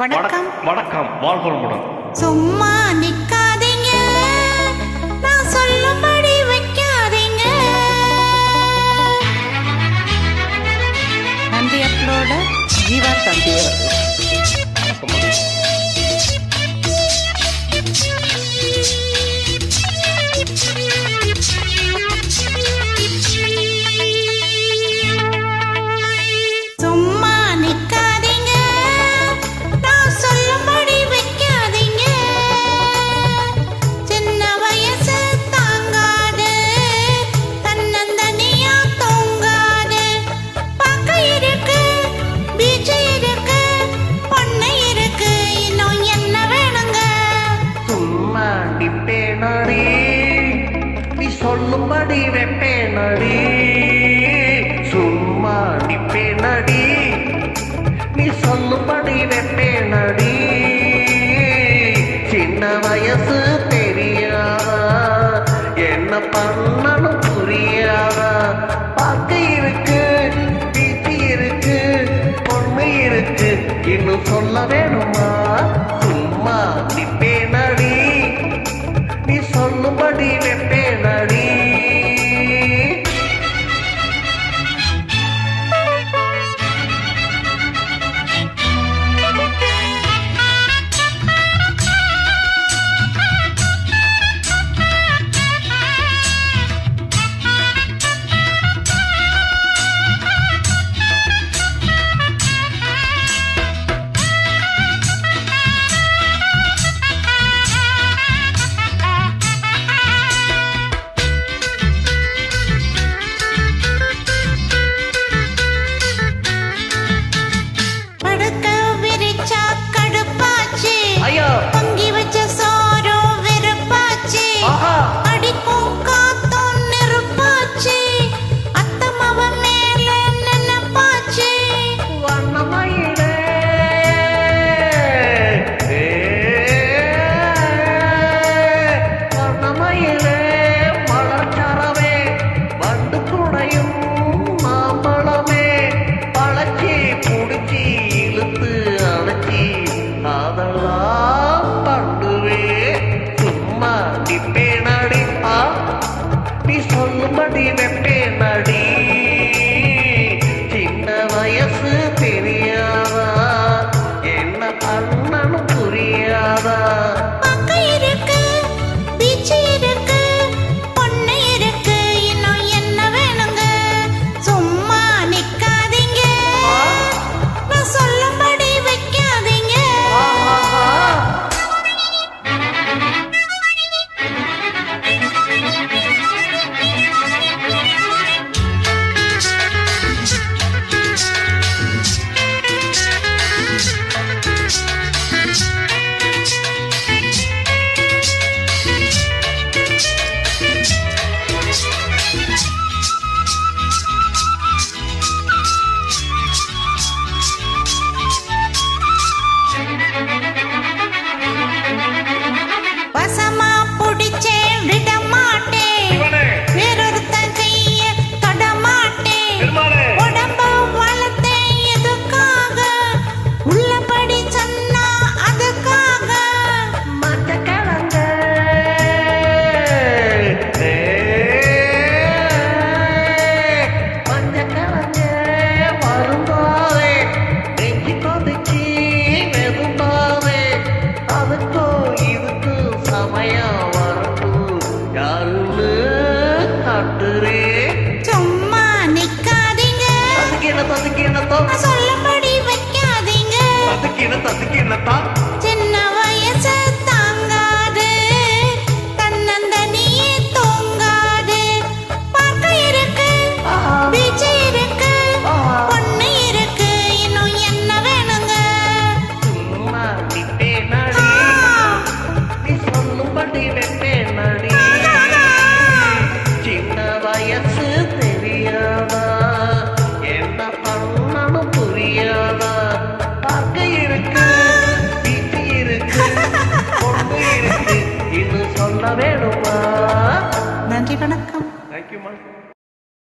வணக்கம். வணக்கம். வாழ்வளமுடன். சும்மா நிக்காதீங்க, நான் சொல்லும்படி வைக்காதீங்க. நன்றி அப்லோட ஜீவா தம்பி. நீ சொல்லும்படி வெப்பேனடி, சும்மா நிப்பேனடி. நீ சொல்லும்படி வெப்பேனடி. சின்ன வயசு தெரியாதா, என்ன பண்ணணும் புரியாதா. பார்க்க இருக்கு, பீச்சி இருக்கு, பொண்ணு இருக்கு, இன்னும் சொல்ல வேணுமா. சும்மா நிப்பேனடி, நீ சொல்லும்படி வெப்பேனடி. பொங்கி வச்ச சோறு வெறுப்பாச்சு, அடிக்கும் காத்தும் நெருப்பாச்சு, அத்தம்மாவ மேல நினைப்பாச்சு. வண்ணமயிலே வண்ணமயிலே மலர்ச்சரவே, வண்டு துணையும் மாம்பழமே, பழச்சி புடிச்சி இழுத்து அழைச்சி அதெல்லாம் பண்ணுவே. சும்மா நிப்பேனடி, நீ சொல்லும்படி வெப்பேனடி. சின்ன வயசு தெரியாதா, என்ன பண்ணணும் புரியாதா. சும்மா நிக்காதீங்க, சொல்லும்படி வைக்காதீங்க. சின்ன வயசு தாங்காது, தன்னந்தனியே தூங்காது. பார்க்க இருக்கு, பீச்சு இருக்கு, பொண்ணு இருக்கு, இன்னும் என்ன வேணுங்க. சும்மா நிப்பேனடி, நீ சொல்லும்படி வெப்பேனடி. சின்ன வயசு தெரியாதா, என்ன பண்ணணும் புரியாதா. பார்க்க இருக்கு, பீச்சு இருக்கு, பொண்ணு இருக்கு, இன்னும் சொல்ல வேணுமா. நன்றி, வணக்கம். தேங்க்யூ.